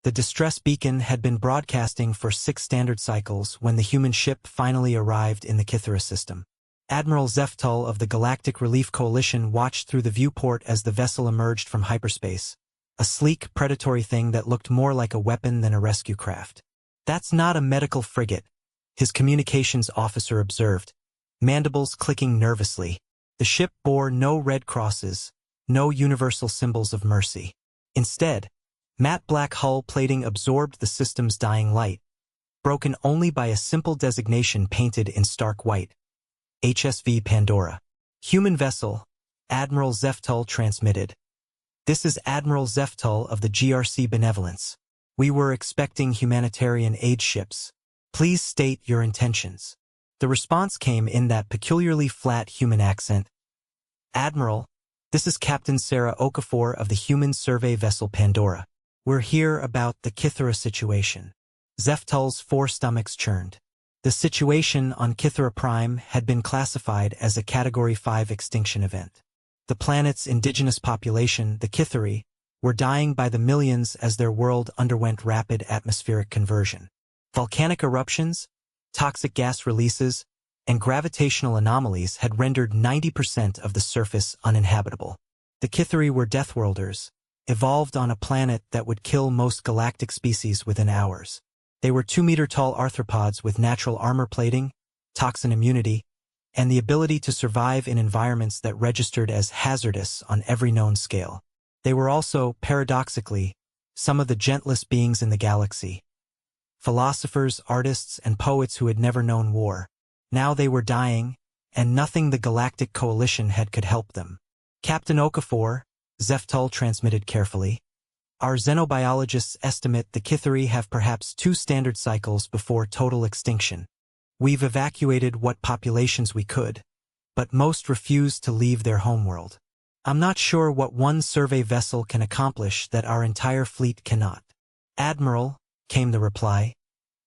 The distress beacon had been broadcasting for 6 standard cycles when the human ship finally arrived in the Kythera system. Admiral Zeftal of the Galactic Relief Coalition watched through the viewport as the vessel emerged from hyperspace, a sleek, predatory thing that looked more like a weapon than a rescue craft. "That's not a medical frigate," his communications officer observed, mandibles clicking nervously. The ship bore no red crosses, no universal symbols of mercy. Instead, matte black hull plating absorbed the system's dying light, broken only by a simple designation painted in stark white. HSV Pandora. Human vessel, Admiral Zeftal transmitted. "This is Admiral Zeftal of the GRC Benevolence. We were expecting humanitarian aid ships. Please state your intentions." The response came in that peculiarly flat human accent. "Admiral, this is Captain Sarah Okafor of the human survey vessel Pandora. We're here about the Kythera situation." Zeftal's 4 stomachs churned. The situation on Kythera Prime had been classified as a Category 5 extinction event. The planet's indigenous population, the Kytheri, were dying by the millions as their world underwent rapid atmospheric conversion. Volcanic eruptions, toxic gas releases, and gravitational anomalies had rendered 90% of the surface uninhabitable. The Kytheri were Deathworlders, evolved on a planet that would kill most galactic species within hours. They were 2-meter-tall arthropods with natural armor plating, toxin immunity, and the ability to survive in environments that registered as hazardous on every known scale. They were also, paradoxically, some of the gentlest beings in the galaxy. Philosophers, artists, and poets who had never known war. Now they were dying, and nothing the Galactic Coalition had could help them. "Captain Okafor," Zeftal transmitted carefully, "our xenobiologists estimate the Kytheri have perhaps 2 standard cycles before total extinction. We've evacuated what populations we could, but most refuse to leave their homeworld. I'm not sure what one survey vessel can accomplish that our entire fleet cannot." "Admiral," came the reply,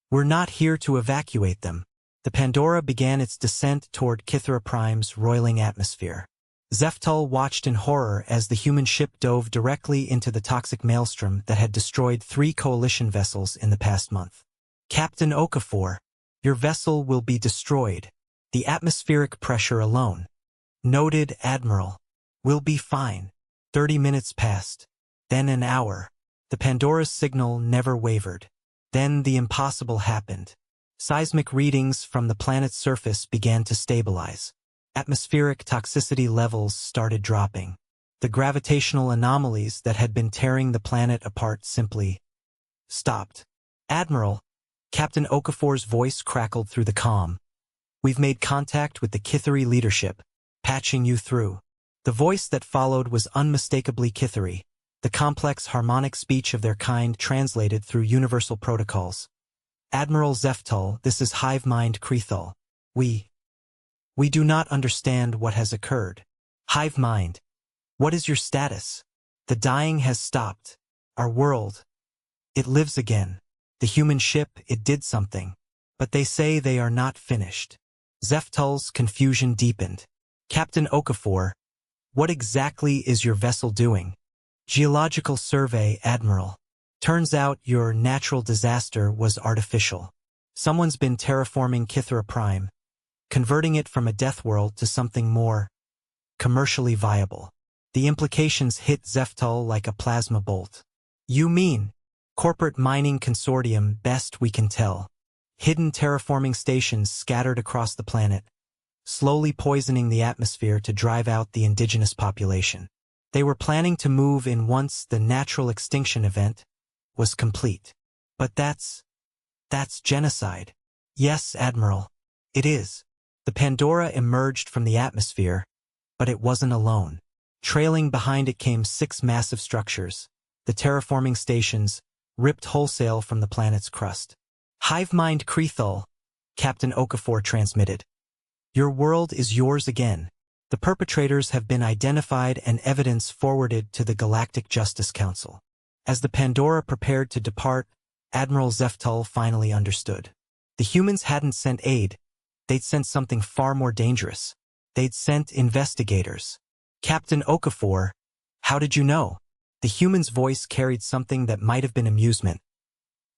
"we're not here to evacuate them." The Pandora began its descent toward Kythera Prime's roiling atmosphere. Zeftal watched in horror as the human ship dove directly into the toxic maelstrom that had destroyed 3 coalition vessels in the past month. "Captain Okafor, your vessel will be destroyed. The atmospheric pressure alone." "Noted, Admiral. We'll be fine." 30 minutes passed. Then an hour. The Pandora's signal never wavered. Then the impossible happened. Seismic readings from the planet's surface began to stabilize. Atmospheric toxicity levels started dropping. The gravitational anomalies that had been tearing the planet apart simply stopped. "Admiral," Captain Okafor's voice crackled through the calm. "We've made contact with the Kytheri leadership, patching you through." The voice that followed was unmistakably Kytheri, the complex harmonic speech of their kind translated through universal protocols. "Admiral Zeftal, this is Hivemind Krethal. We do not understand what has occurred." "Hivemind, what is your status?" "The dying has stopped. Our world, it lives again. The human ship, it did something. But they say they are not finished." Zeftal's confusion deepened. "Captain Okafor, what exactly is your vessel doing?" "Geological survey, Admiral. Turns out your natural disaster was artificial. Someone's been terraforming Kythera Prime, converting it from a death world to something more commercially viable." The implications hit Zeftal like a plasma bolt. "You mean, corporate mining consortium, best we can tell. Hidden terraforming stations scattered across the planet, slowly poisoning the atmosphere to drive out the indigenous population. They were planning to move in once the natural extinction event was complete." "But that's genocide." "Yes, Admiral, it is." The Pandora emerged from the atmosphere, but it wasn't alone. Trailing behind it came 6 massive structures, the terraforming stations, ripped wholesale from the planet's crust. "Hivemind Krethal," Captain Okafor transmitted. "Your world is yours again. The perpetrators have been identified and evidence forwarded to the Galactic Justice Council." As the Pandora prepared to depart, Admiral Zeftal finally understood. The humans hadn't sent aid. They'd sent something far more dangerous. They'd sent investigators. "Captain Okafor, how did you know?" The human's voice carried something that might have been amusement,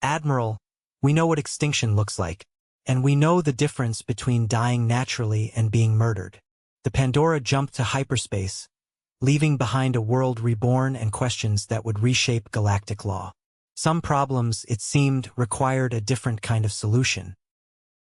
Admiral, we know what extinction looks like, and we know the difference between dying naturally and being murdered. The Pandora jumped to hyperspace, leaving behind a world reborn and questions that would reshape galactic law. Some problems, it seemed, required a different kind of solution.